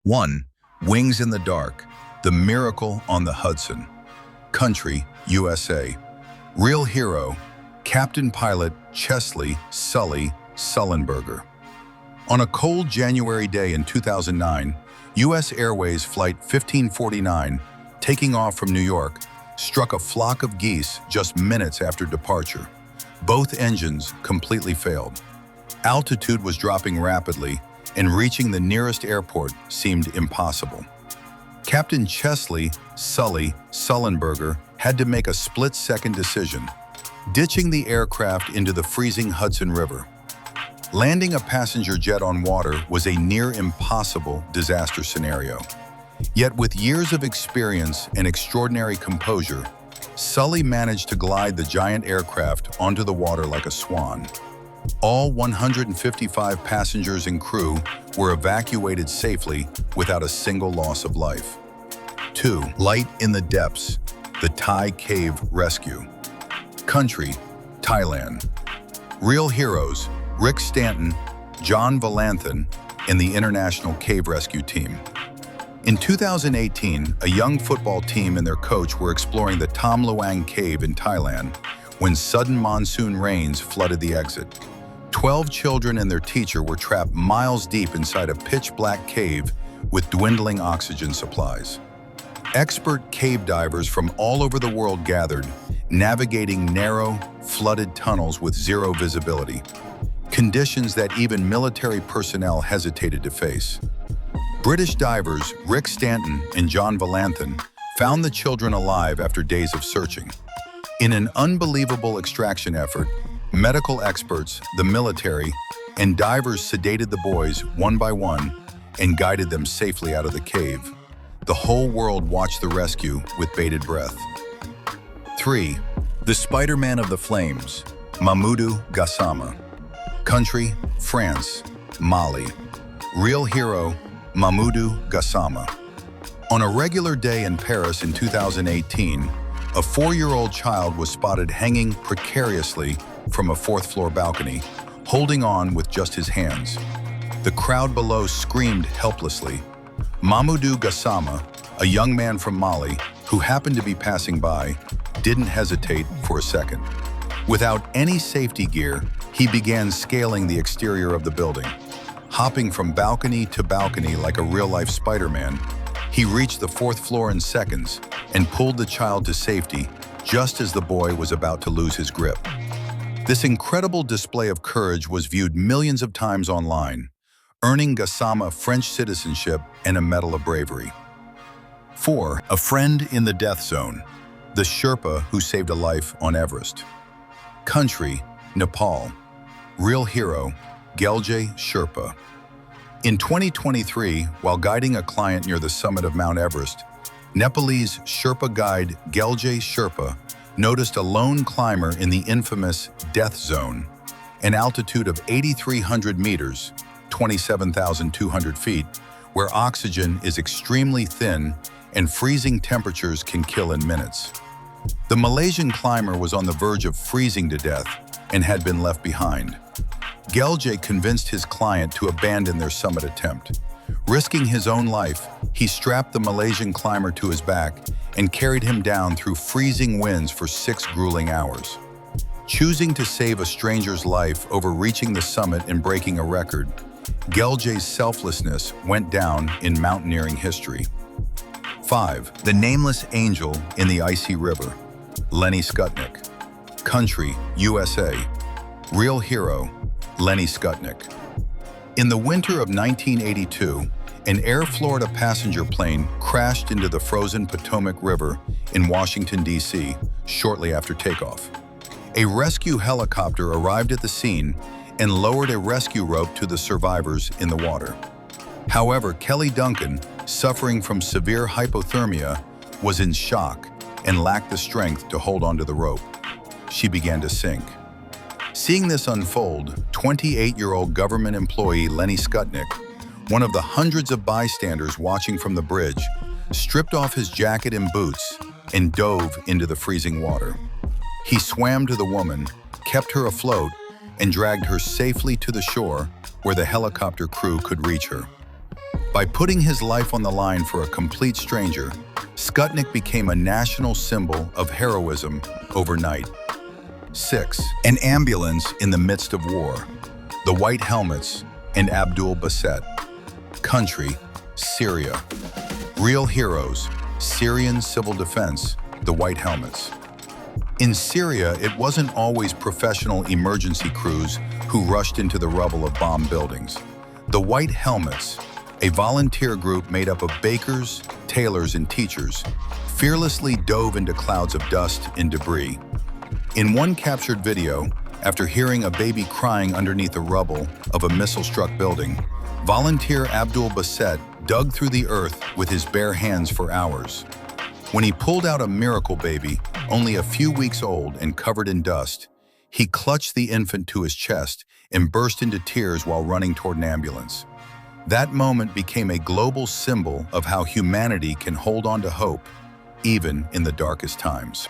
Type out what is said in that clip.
1. Wings in the Dark, The Miracle on the Hudson. Country, USA. Real hero, Captain Pilot Chesley Sully Sullenberger. On a cold January day in 2009, U.S. Airways Flight 1549, taking off from New York, struck a flock of geese just minutes after departure. Both engines completely failed. Altitude was dropping rapidly, and reaching the nearest airport seemed impossible. Captain Chesley Sully Sullenberger had to make a split-second decision, ditching the aircraft into the freezing Hudson River. Landing a passenger jet on water was a near-impossible disaster scenario. Yet with years of experience and extraordinary composure, Sully managed to glide the giant aircraft onto the water like a swan. All 155 passengers and crew were evacuated safely without a single loss of life. 2. Light in the Depths, the Thai Cave Rescue. Country, Thailand. Real heroes, Rick Stanton, John Valanthan, and the International Cave Rescue Team. In 2018, a young football team and their coach were exploring the Tam Luang Cave in Thailand when sudden monsoon rains flooded the exit. 12 children and their teacher were trapped miles deep inside a pitch-black cave with dwindling oxygen supplies. Expert cave divers from all over the world gathered, navigating narrow, flooded tunnels with zero visibility, conditions that even military personnel hesitated to face. British divers Rick Stanton and John Valanthan found the children alive after days of searching. In an unbelievable extraction effort, medical experts, the military, and divers sedated the boys one by one and guided them safely out of the cave. The whole world watched the rescue with bated breath. 3. The Spider-Man of the Flames, Mamadou Gassama. Country, France, Mali. Real hero, Mamadou Gassama. On a regular day in Paris in 2018, a 4-year-old child was spotted hanging precariously from a 4th-floor balcony, holding on with just his hands. The crowd below screamed helplessly. Mamadou Gassama, a young man from Mali who happened to be passing by, didn't hesitate for a second. Without any safety gear, he began scaling the exterior of the building. Hopping from balcony to balcony like a real-life Spider-Man, he reached the 4th floor in seconds and pulled the child to safety just as the boy was about to lose his grip. This incredible display of courage was viewed millions of times online, earning Gassama French citizenship and a Medal of Bravery. 4. A friend in the death zone, the Sherpa who saved a life on Everest. Country, Nepal. Real hero, Gelje Sherpa. In 2023, while guiding a client near the summit of Mount Everest, Nepalese Sherpa guide Gelje Sherpa noticed a lone climber in the infamous death zone, an altitude of 8,300 meters, 27,200 feet, where oxygen is extremely thin and freezing temperatures can kill in minutes. The Malaysian climber was on the verge of freezing to death and had been left behind. Gelje convinced his client to abandon their summit attempt. Risking his own life, he strapped the Malaysian climber to his back and carried him down through freezing winds for 6 grueling hours. Choosing to save a stranger's life over reaching the summit and breaking a record, Gelje's selflessness went down in mountaineering history. 5. The Nameless Angel in the Icy River, Lenny Skutnik. Country, USA. Real hero, Lenny Skutnik. In the winter of 1982, an Air Florida passenger plane crashed into the frozen Potomac River in Washington, D.C. shortly after takeoff. A rescue helicopter arrived at the scene and lowered a rescue rope to the survivors in the water. However, Kelly Duncan, suffering from severe hypothermia, was in shock and lacked the strength to hold onto the rope. She began to sink. Seeing this unfold, 28-year-old government employee Lenny Skutnik, one of the hundreds of bystanders watching from the bridge, stripped off his jacket and boots and dove into the freezing water. He swam to the woman, kept her afloat, and dragged her safely to the shore where the helicopter crew could reach her. By putting his life on the line for a complete stranger, Skutnik became a national symbol of heroism overnight. 6. An ambulance in the midst of war. The White Helmets and Abdul Baset. Country, Syria. Real heroes, Syrian civil defense, the White Helmets. In Syria, it wasn't always professional emergency crews who rushed into the rubble of bombed buildings. The White Helmets, a volunteer group made up of bakers, tailors, and teachers, fearlessly dove into clouds of dust and debris. In one captured video, after hearing a baby crying underneath the rubble of a missile-struck building, volunteer Abdul Baset dug through the earth with his bare hands for hours. When he pulled out a miracle baby, only a few weeks old and covered in dust, he clutched the infant to his chest and burst into tears while running toward an ambulance. That moment became a global symbol of how humanity can hold on to hope, even in the darkest times.